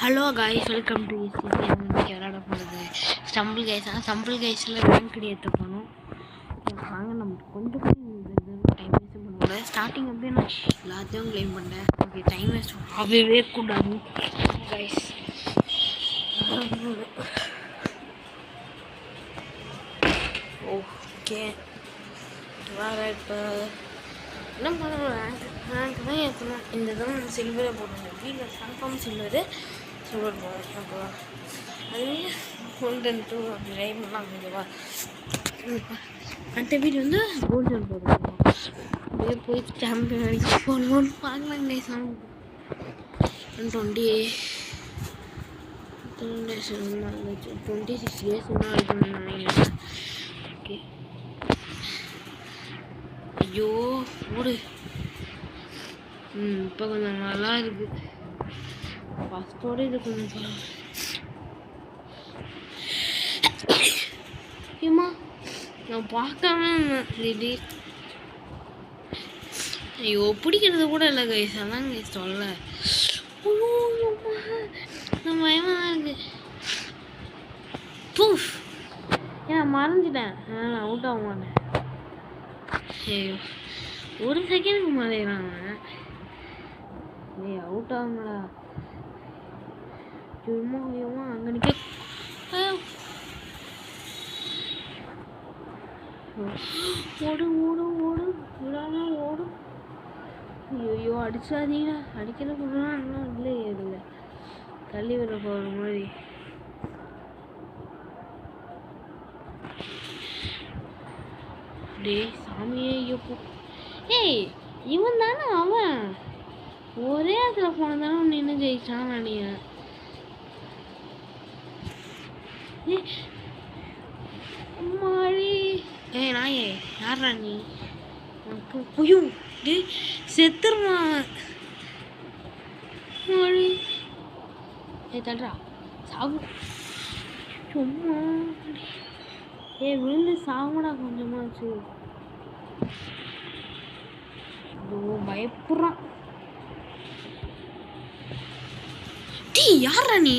Hello guys, welcome to இன்றைக்கி விளையாட போகிறது ஸ்டம்பிள் கைஸ். ஆனால் ஸ்டம்பிள் கைஸில் ரேங்க் ஏற்ற போகணும். வாங்க நம்ம கொஞ்சம் டைம் வேஸ்ட் பண்ணக்கூடாது. ஸ்டார்டிங் அப்படியே நான் எல்லாத்தையும் கிளைம் பண்ணேன். ஓகே, டைம் வேஸ்ட் ஆகவே கூடாது கைஸ். ஓகே, வேறு இப்போ என்ன பண்ணணும்? ரேங்க் தான் ஏற்றணும். இந்த தான் சில்வரை போடணும். வீட்டில் கன்ஃபார்ம் சில்வர் போடணும். ஓகேவா? அதுவே கோல்டன் டூ அப்படி ரைம் பண்ணலாம். ஓகேவா? அடுத்த வீடு வந்து கோல்டன் போடுவோம். அப்படியே போய் சாம்பியன் அடிக்க போகணும்னு பார்க்கலாம் கைஸ். 26 இயர்ஸ் நினைக்கிறேன். ஓகே, ஐயோ ஓடு. இப்போ கொஞ்சம் நல்லா இருக்கு. ஃபஸ்ட்டோடு இது கொஞ்சம் ஏமா நான் பார்க்காம திடீர். ஐயோ, பிடிக்கிறது கூட இல்லை கைஸ். அதான் கைஸ் சொல்ல நான் பயமாக தான் இருக்கு. பூஃப், ஏன் மறைஞ்சிட்டேன். நான் அவுட் ஆக மாட்டேன். ஐயோ, ஒரு செகண்டுக்கு மறையிறாங்க. ஏய், அவுட் ஆகுங்களா? சும்மா ஐயோமா அங்கே நிற்க. ஓடு ஓடு ஓடு, விடாம ஓடு. ஐயோ, அடிச்சாதீங்களா? அடிக்கிறதுக்குள்ளா இன்னும் இல்லை. இல்லை தள்ளி விட போகிற மாதிரி. டே சாமியே, ஐயோ. ஏய், இவன் தானே அவன். ஒரே இடத்துல போன தானே நின்று ஜெயிச்சான் நினைக்கிறேன். மாடி. ஏய் நாயே, யாரா நீ? உனக்கு ஐயோ டே செத்துருமா மாடி. ஏய் தல்றா சாகு. சும்மா ஏய் விழுந்து சாகுடா கொஞ்சமாச்சு. ஐயோ பயப்படுறான். டீ யாரா நீ?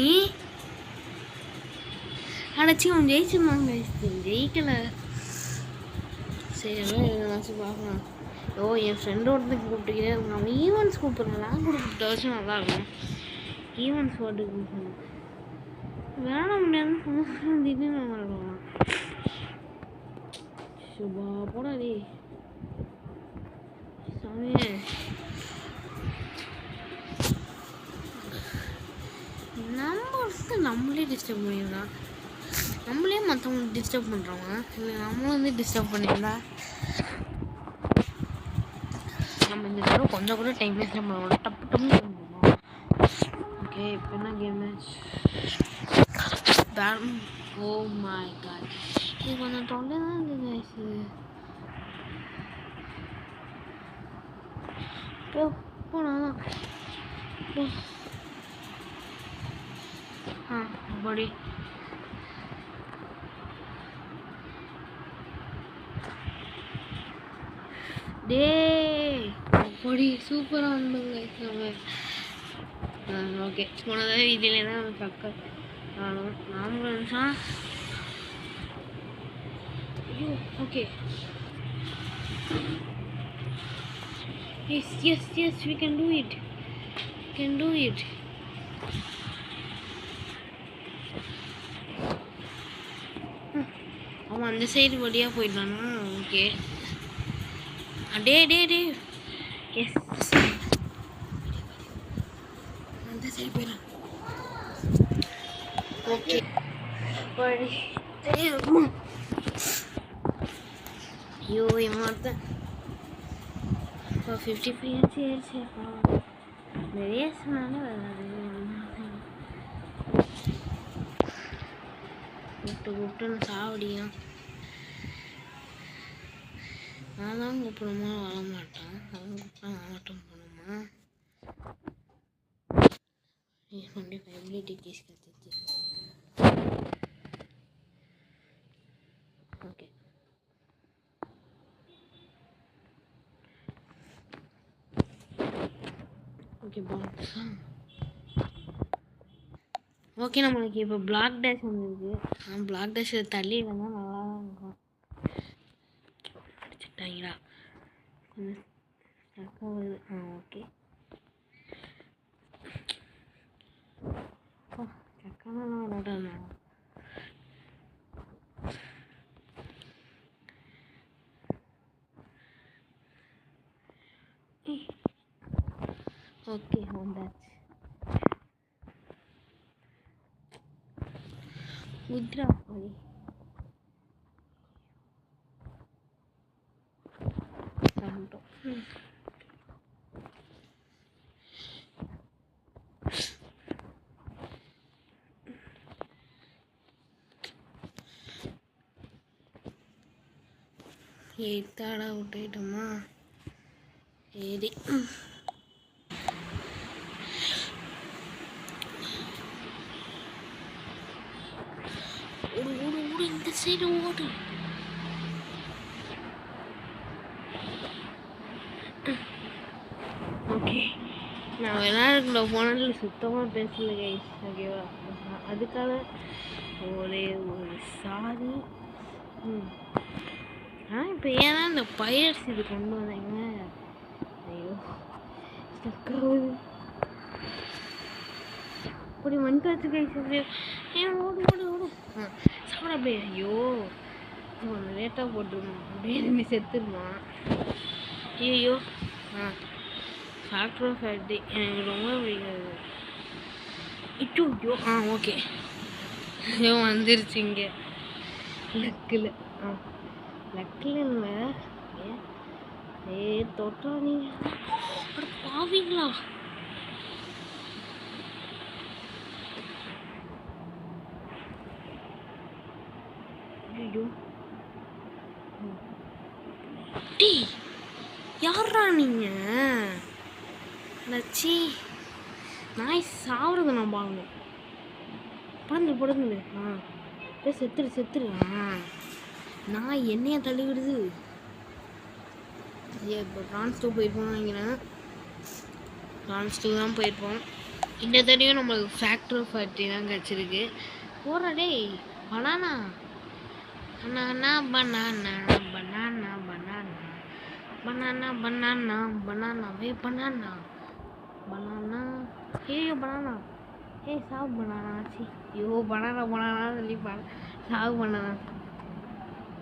அடைச்சி அவன் ஜெயிச்சிருந்தாங்க. ஜெயிக்கல. சரி ஏதாச்சும் பார்க்கலாம். ஓ, என் ஃப்ரெண்டு ஒருத்தருக்கு கூப்பிட்டுக்கிட்டே இருக்கான். அவன் ஈவெண்ட்ஸ் கூப்பிட்றான். நான் கூட கூப்பிட்ட வச்சு நல்லா இருக்கும். ஈவெண்ட்ஸ் பாட்டு கூப்பிடணும். வேண முடியாதுன்னு திடீர்னு வரலாம். சுபா போடாதே சாமியே. நம்மளே டிஸ்டர்ப் பண்ணிடலாம். நம்மளே மற்றவங்க டிஸ்டர்ப் பண்ணுறோங்க. இல்லை நம்மளும் வந்து டிஸ்டர்ப் பண்ணியிருந்தா நம்ம இந்த தடவை கொஞ்சம் கூட டைம் வேஸ்ட் பண்ணுவோம். டப்பு டப்புன்னு பண்ணுவோம். ஓகே, இப்போ என்ன game match? Oh my god, இது கொஞ்சம் தொல்லை தான் இருக்குது கைஸு. போனாதான் அப்படி டே அப்படி சூப்பராக வந்தோங்க. ஓகே, போனதாக இதிலே தான் பக்கம் நாம நிமிஷம். ஐயோ okay, yes yes yes, we can do it, we can do it. அவன் அந்த சைடு வழியாக போயிட்டானா? ஓகே, டே டே டே, எஸ் அந்த சைடு போயிடலாம். ஓகே, ஐயோ இவன் ஒருத்தன் இப்போ 55 ஆயிடுச்சு. நிறைய சொன்னால வராது. கூப்பிட்டு சாவடியும். நான் தான் கூப்பிடணுமா வர மாட்டான். அவன் கூப்பிட்டா நான் மட்டும் போகணுமா? கண்டிப்பாக எபிலிட்டி கேஸ் கற்றுச்சு. ஓகே, ஓகே பாக்ஸா ஓகே, நம்மளுக்கு இப்போ பிளாக் டேஷ் வந்துருக்கு. பிளாக் டேஷில் தள்ளி இருந்தால் நல்லா தான் இருக்கும். அடிச்சுட்டாங்களா கொஞ்சம் ஸ்டக்காக வருது. ஓகே, ஸ்டக்கான விளாடணும். ஓகே, வந்தாச்சு. உத்ரா போய் எய்த்தாடா விட்டுட்டோமா? சரி, ஓடு ஓடு ஓடு, இந்த சைடு ஓடு. ஓகே, நான் விளையாடுக்குள்ள போனதில் சுத்தமாக பேசல கைஸ். ஓகேவா? அதுக்காக ஒரே ஒரு சாரி. இப்போ ஏன்னா இந்த பைரட்ஸ் இது கொண்டு வந்தாங்க. ஐயோ, ஸ்டக்காகுது. அப்படி வந்துட்டு கைஸ். ஏன் ஓடு ஓடு ஓடு. சாப்பிட அப்படியே. ஐயோ, லேட்டாக போட்டுருமா அப்படியே செத்துருவான். ஐயோ, ஃபேக்டர் ஆஃப் ஃபேக்ட்ரி எனக்கு ரொம்ப பிடிக்காது. ஐயோ, ஓகே, ஐயோ வந்துருச்சு இங்கே. லக்கில் லக்கில் இல்லை. தொட்டா நீங்கள் பாவீங்களா? ஐயோ, டீ யாரா நீங்கள்? லட்சி நாய் சாவுறது நான் பார்க்கணும். படுந்து செத்துரு. நாய் என்னையா தள்ளி விடுது. இப்போ ஃப்ரான்ஸ் 2 போயிருப்போம் நினைக்கிறேன். ஃப்ரான்ஸ் 2 தான் போயிருப்போம். இந்த தடவையும் நம்மளுக்கு ஃபேக்டர் ஆஃப் ஃபேக்ட்ரி தான் கிடச்சிருக்கு. போடுறா டேய். Banana banana banana banana banana banana banana பனானாவே பனானா பனானா. ஐயோ பனானா. சாவு பனானா. ஆச்சு. ஐயோ பனானா சொல்லி சாவு பனானா.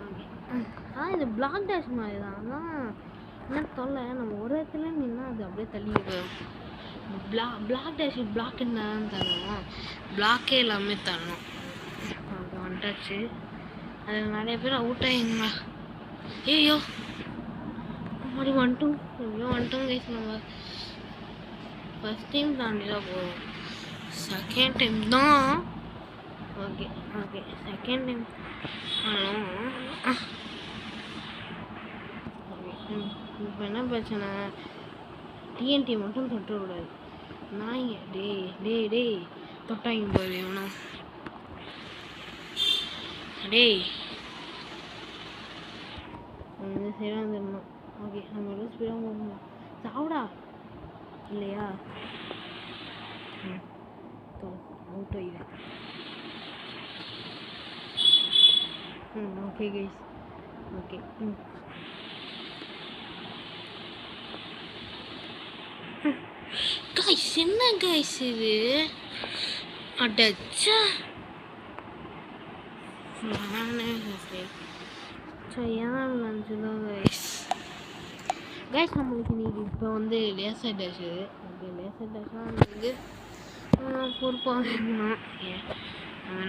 ஓகே, இது பிளாக் டேஷ் மாதிரி தான். அதான் என்ன தொல்லை, நம்ம ஒரு இடத்துல நின்னா அது அப்படியே தள்ளி போயிடும். பிளாக் டேஷ் பிளாக் என்னன்னு தரணும், பிளாக்கே எல்லாமே தரணும். ஓகே, வந்துட்டாச்சு. அதில் நிறைய பேர் அவுட் ஆகிங்களா? ஐயோ அப்படி வந்துட்டோம். எப்படியோ வந்துட்டோம் கைஸ். நம்ம ஃபஸ்ட் டைம் தாண்டி தான் போவோம். செகண்ட் டைம் தான். ஓகே, செகண்ட் டைம் இப்போ என்ன பிரச்சனை, டிஎன்டி மட்டும் தொட்டக்கூடாது. நாய்ங்க டேய் தொட்டாங்க போது எவனோ. டேய் இந்த சைடாக வந்துடணும். ஓகே, நம்ம எவ்வளோ ஸ்பீடாக போகணும். சாப்பிடா இல்லையா? அவுட் ஆகிடுவேன். Okay guys. ஓகே, கைஸ் என்ன கைஸ் இது? அடச்சா ஏன் நினச்சிதான் கைஸ். நம்மளுக்கு இன்னைக்கு இப்போ வந்து லேசர் டேஷு. ஓகே, லேசர் டேஷாக வந்து பொறுப்பாக இருக்கணும்.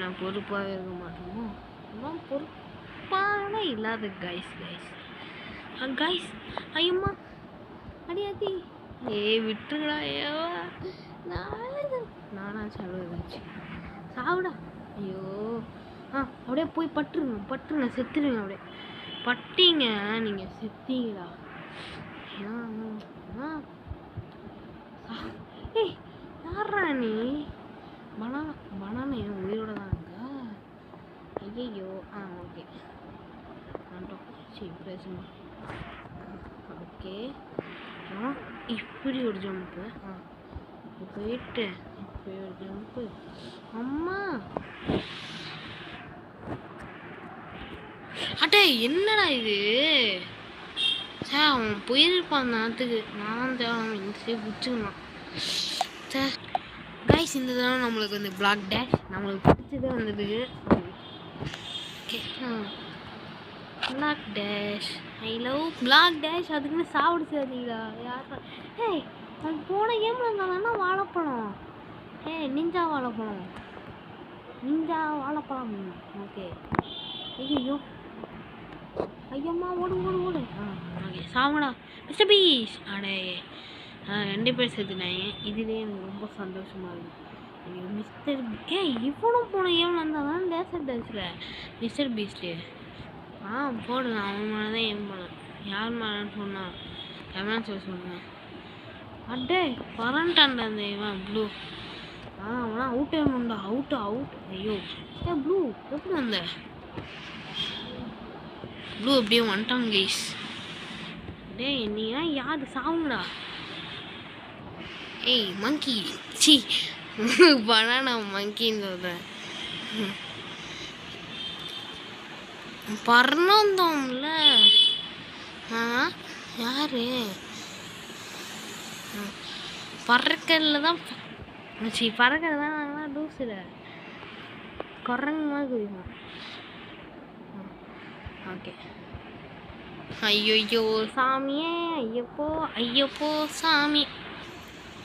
நான் பொறுப்பாக இருக்க மாட்டோமோ? அதான் பொறுப்பாக இல்லாத கைஸ். ஐயம்மா அடியாத்தி. விட்டுருடா. ஏவா நானா செலவு ஏதாச்சு சாவிடா. ஐயோ, அப்படியே போய் பட்டுருங்க செத்துருங்க. அப்படியே பட்டீங்க, நீங்கள் செத்தீங்களா? யாரா நீ? பனானா என் உயிரோட தான் இருக்கா? ஐயோ, ஓகே வந்துட்டோம். சரி பேசுங்க. ஓகே, இப்படி ஒரு ஜம்ப்பு போயிட்டு போய் ஒரு ஜம்ப்பு. அம்மா அட்டே என்னடா இது? சே அவன் போயிருப்பான் நேரத்துக்கு. நான் அவன் இந்த சைடு பிடிச்சிக்கணும். சே கைஸ் இந்த தடவை நம்மளுக்கு வந்து பிளாக் டேஷ் நம்மளுக்கு பிடிச்சதே வந்தது. Okay black dash I love black dash. அதுக்குன்னு சாப்பிடுச்சாதீங்களா யார்? ஏய் அவன் போன கேமில் இருந்தாங்கன்னா வாழைப்பழம். நிஞ்சா வாழைப்பழம். நிஞ்சா வாழைப்பழம். ஓகே ஐயோ ஐயம்மா ஓடு ஓடு ஓடு. ஓகே சாவுங்கடா மிஸ்டர் பீஸ். அடே 2 பேர் சேர்த்துனாங்க. இதுலேயே எனக்கு ரொம்ப சந்தோஷமாக இருக்குது. மிஸ்டர் இவனும் போன ஏம் வந்தால் தான் டேசர் டேஸில் மிஸ்டர் பீஸ்லேயே போடு. நான் அவன் மேலே தான் ஏம் பண்ணேன். யார் மேலேன்னு சொன்னான் எவனான்னு சொன்னேன். அட்டே பரண்டான்டா அந்த இவன் ப்ளூ. அவனா அவுட் ஆகணும்டா. அவுட். ஐயோ ப்ளூ எப்படி வந்த? ப்ளூ அப்படியே வந்துட்டான் கைஸ். டே நீயா யாரு சாவுங்கடா. ஏய் மங்கி சி பனானா மங்கின்னு சொல்கிறேன். பறந்தோம்ல யாரு பறக்கல தான் பறக்கிறது தான் நாங்களாம் டூஸில் குரங்கு மாதிரி குதிக்கும். ஓகே ஐயோ சாமியே ஐயப்போ சாமி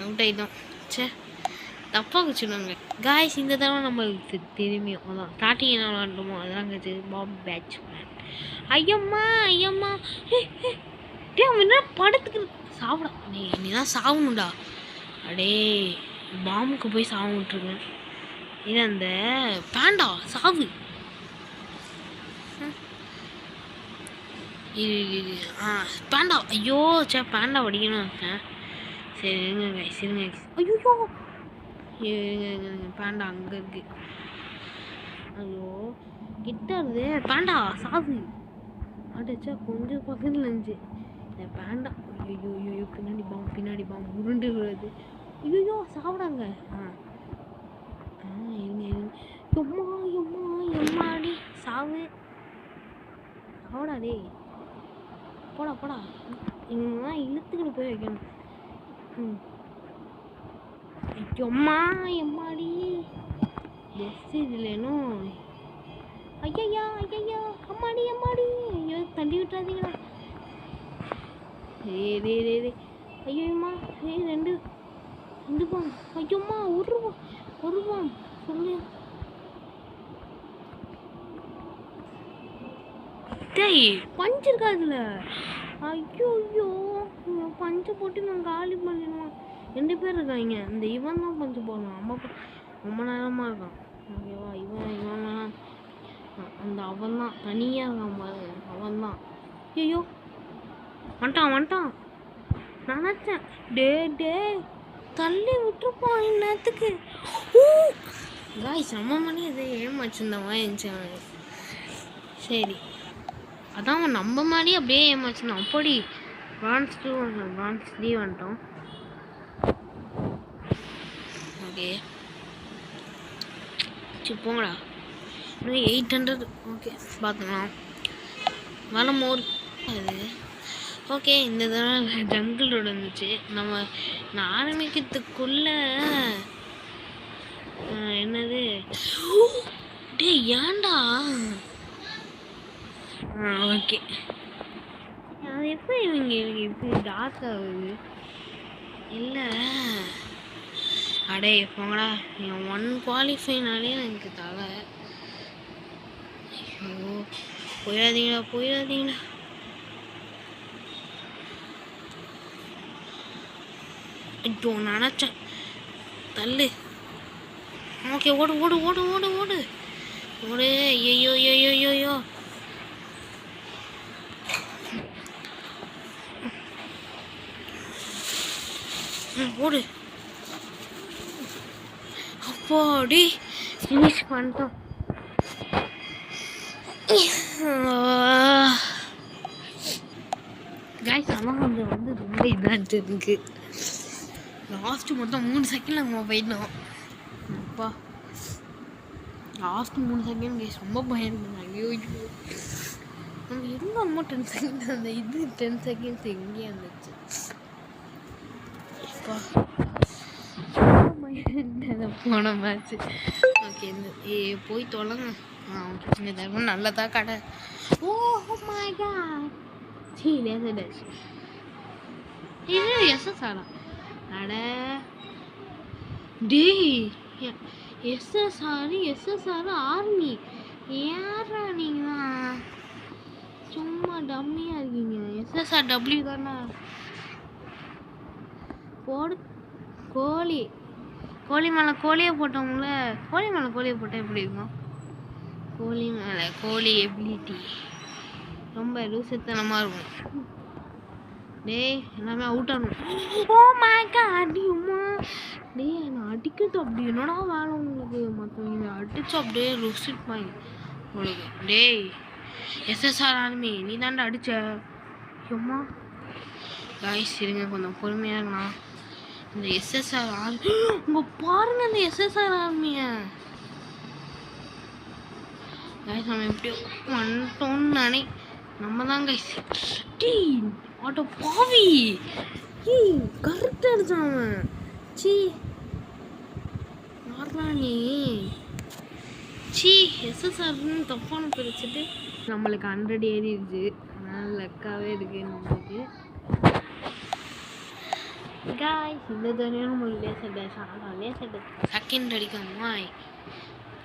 அவுட் ஆகிட்டோம். சே தப்பாக வச்சுடுவாங்க காய்ஸ். இந்த தடவை நம்மளுக்கு திரும்பியும் அதான் ஸ்டார்டிங் என்ன விளாண்டோமோ அதெல்லாம் கழிச்சு பாப் பேட்ச் ஐயம்மா டே அவன் என்ன படத்துக்கு சாப்பிட நீ தான் சாகணும்டா. அடே பாம்புக்கு போய் சாக விட்டுருக்கேன். இது அந்த பேண்டா சாவு. பேண்டா ஐயோ சே பேண்டா வடிக்கணும் இருக்கேன். சரி இருங்க ஐயோ பேண்டா அங்கே இருக்கு. ஐயோ கிட்ட இருது பேண்டா சாவு. அடைச்சா கொஞ்சம் பக்கத்தில் இருந்துச்சு பேண்டா. ஐயோ பின்னாடி பாம்பு உருண்டு விழுது. ஐயோ சாப்பிடாங்க. எம்மாடி சாவு சாவிடாதே. போடா இவங்கெல்லாம் இழுத்துக்கிட்டு போய் வைக்கணும். எம்மாடி பெஸ்ட் இதுலனும். ஐயா அம்மாடி ஐயோ தள்ளி விட்டுறாதீங்களா. ஐயோம்மா 2 பாம். ஐயோம்மா ஒரு பாம் சொல்லு. டேய் பஞ்சு இருக்காதுல. ஐயோ பஞ்சு போட்டு நான் காலி பண்ணிடுவான். 2 பேர் இருக்காங்க. இந்த இவன் தான் பஞ்சு போடலாம். ரொம்ப நேரமாக இருக்கான். ஓகேவா இவன் அந்த அவன் தான் தனியாக இருக்கான் பாரு. அவன் தான் ஐயோ வந்துட்டான் நினச்சேன். டே தள்ளி விட்டுருப்பான் என்னத்துக்கு. காய்ஸ் நம்ம மணி எதை ஏமாச்சிருந்தவன் இருந்துச்சு. சரி அதான் அவன் நம்ம மாதிரி அப்படியே ஏமாச்சிருந்தான். அப்படி பிரான்ஸ் 3 வந்துட்டோம். ஓகே சரி போங்கடா. 800. ஓகே பார்த்துக்கலாம் வளம் மோர் அது. ஓகே இந்த தடவை ஜங்கிள் ரோடு வந்துச்சு. நான் ஆரம்பிக்கிறதுக்குள்ள என்னது டே ஏன்டா. ஓகே அது எப்படி இவங்க இப்படி டார்க் ஆகுது இல்லை. அடே போங்கடா. 1 குவாலிஃபைனாலே எனக்கு தலை. ஐயோ போயிடாதீங்களா. ஐயோ நினச்சேன் தள்ளு. ஓகே ஓடு. ஐயோ ஓடு. அப்பாடி ஃபினிஷ் பண்ணிட்டோம். காய்ஸ் ஆனால் கொஞ்சம் வந்து ரொம்ப இதாக இருக்கு. லாஸ்ட்டு மொத்தம் 3 செகண்டில் நம்ம போயிட்டோம். அப்பா லாஸ்ட் 3 செகண்ட் கைஸ் ரொம்ப பயந்துங்க. ஐயோ நம்ம இருந்தாலும் 10 செகண்ட் அந்த இது 10 செகண்ட்ஸ் எங்கேயே இருந்துச்சு. அப்பா போன மேட்ச். ஓகே போய் தொலைங்க. இந்த தடவை நல்லதா கடை. ஓ மை காட் இது எஸ்எஸ்ஆரா? அட டேய் எஸ்எஸ்ஆர் ஆர்மி யாரா நீங்களா? சும்மா டம்மியாக இருக்கீங்க. எஸ்எஸ்ஆர் டபிள்யூ தானே? போடு கோழி மேலே கோழியை போட்டோம்ல. கோழி மேலே கோழியை போட்டால் எப்படி இருக்கும்? கோழி மேலே கோழி எபிலிட்டி ரொம்ப லூசுத்தனமாக இருக்கும். டேய் எல்லாமே அவுட் ஆகணும். ஓ மை காட் அம்மா டேய் நான் அடிக்கிறது அப்படி என்னடா வேலை உங்களுக்கு? மற்றவங்க அடிச்சு அப்படியே ருசிப்பாங்க உங்களுக்கு. டேய் எஸ்எஸ்ஆர் ஆர்மி நீ தாண்டா அடிச்ச. அம்மா காய்ஸ் இருங்க கொஞ்சம் பொறுமையாக இருக்கலாம். இந்த எஸ்எஸ்ஆர் ஆர்மி உங்க பாருங்க இந்த எஸ்எஸ்ஆர் ஆர்மியை காய்ஸ் நம்ம எப்படியோ வந்துட்டோன்னு நம்ம தான் கைஸ். டீ ஆட்டோ பாவி கரெக்டாக அடிச்சான் அவன். சீ யாரா நீ? சீ எஸ்எஸ்ஆர்னு தப்பான பிரிச்சுட்டு நம்மளுக்கு 100 ஏறிடுச்சு. அதனால் லக்காகவே இருக்கு நம்மளுக்கு. காய்ஸ் இந்த தனியாக நம்மளுக்கு லேசர் டேஷ் ஆனால் லேசர் டேஷ் செகண்ட் அடிக்காம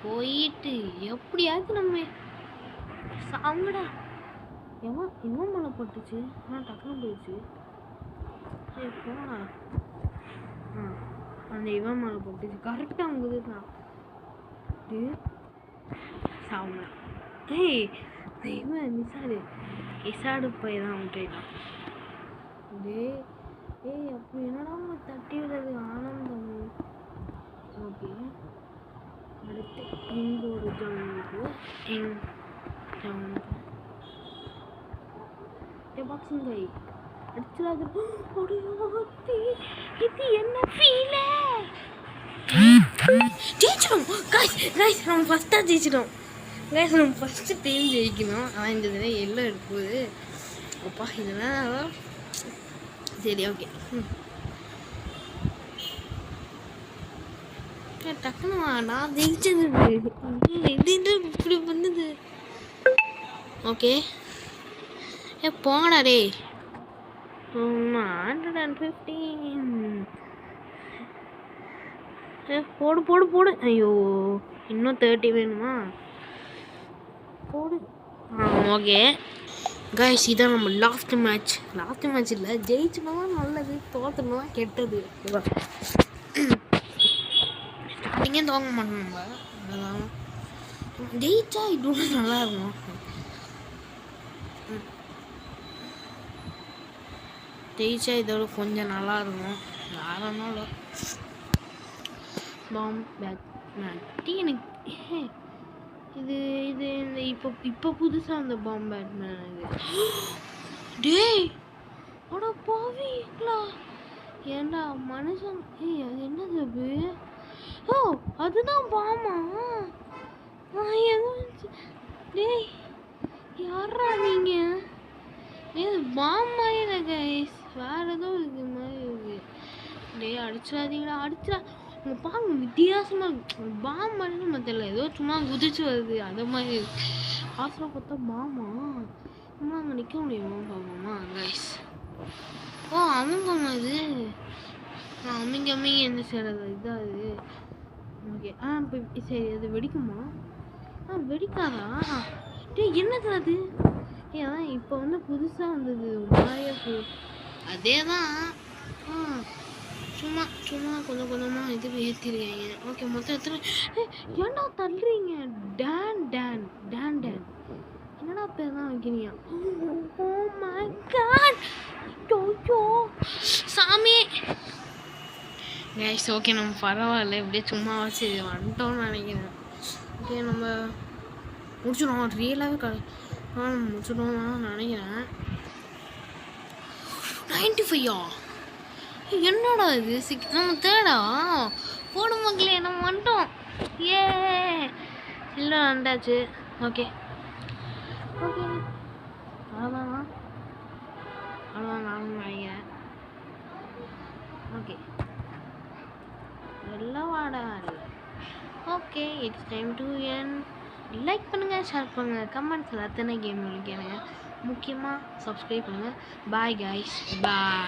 போயிட்டு எப்படியாச்சும் நம்ம சாங்கடா. எவன் மலை போட்டுச்சு? ஆனால் டக்குன்னு போயிடுச்சு. சரி போனா அந்த இவன் மலை போட்டுச்சு கரெக்டாக அவங்க இதுதான் சாவுங்க. ஏய் இவன் மிஸ்ஸாடு இசாடு போய் தான் விட்டுட்டான். ஏய் அப்படி என்னடா தட்டி விடுறது ஆனந்தம். ஓகே அடுத்து எங்களோட ஜவுனுக்கு பாக்ஸிங் கை அடிச்சுடாது. இது என்ன ஃபீல்? ஜெயிச்சிடும் கைஸ் நம்ம ஃபஸ்ட்டாக ஜெயிச்சிடும் கைஸ். நம்ம ஃபஸ்ட்டு டீம் ஜெயிக்கணும். ஆனால் இந்த தடவை எல்லோ எடுக்குது. அப்பா இதெல்லாம் சரி ஓகே. டக்குனு நான் ஜெயிச்சது இப்படி பண்ணுது. ஓகே போங்கடா டே 115 போடு. ஐயோ இன்னும் 30 வேணுமா? போடு. ஓகே கைஸ் இதான் நம்ம லாஸ்ட் மேட்ச் இல்லை. ஜெயிச்சுனா நல்லது, தோற்றுனா கெட்டது. ஸ்டார்டிங்கே தோங்க மாட்டோம் நம்ம. அதெல்லாம் ஜெயிச்சா இது நல்லா இருக்கும். ஜெயிச்சா இதோட கொஞ்சம் நல்லா இருக்கும். யாருனாலும் பாம் பேட்மேன் எனக்கு இது இந்த இப்போ புதுசாக அந்த பாம் பேட்மேன் இது. டேய் அட பாவிங்களா ஏண்டா மனுஷன். அது என்னது அது? ஓ அதுதான் பாமா? டேய் யாரா நீங்கள்? பாம் மாதிரி இல்லை கைஸ், வேறு ஏதோ இது மாதிரி இருக்கு. டேய் அடிச்சிடாதீங்களா அடிச்சிடா. உங்க பாருங்க வித்தியாசமாக பாம் மாதிரி நம்ம தெரியல, ஏதோ சும்மா குதிச்சு வருது அது மாதிரி. ஹாஸ்டலில் பார்த்தா பாமா சும்மா அங்கே நிற்க முடியுமா பாமாமா கைஸ்? ஓ அமுங்கம்மா இது. அமிங்க என்ன செய்யறது இதான் அது. ஓகே இப்போ சரி அது வெடிக்குமா? வெடிக்காதா? டேய் என்னது அது? அதான் இப்போ வந்து புதுசாக வந்தது மாயா. அதே தான் சும்மா கொஞ்சமாக இது ஏற்றிருக்கீங்க. ஓகே மொத்தம் எத்தனை? ஏன்டா தள்ளுறீங்க? டான் என்னடா பேர் தான் வைக்கிறீங்க? ஓ மை காட் சாமி கைஸ். ஓகே நம்ம பரவாயில்ல இப்படியே சும்மா வச்சு வந்துட்டோம்னு நினைக்கிறேன். ஓகே நம்ம முடிச்சிடுவோம். ரியலாகவே முடிச்சிடுவோம் தான் நினைக்கிறேன். 95 என்னடா இது நம்ம தேடா போன மக்களே நம்ம வந்துட்டோம். ஏ இல்லை வந்தாச்சு. ஓகே ஓகே அவ்வளோதான் அவ்வளோதான் நானும் நினைக்கிறேன். ஓகே எல்லாம் வாடா இல்லை. Okay it's time to N. Like பண்ணுங்கள், ஷேர் பண்ணுங்கள், கமெண்ட்ஸில் அத்தனை கேம் கேளுங்க. முக்கியமாக சப்ஸ்கிரைப் பண்ணுங்கள். பாய் கைஸ், பாய்.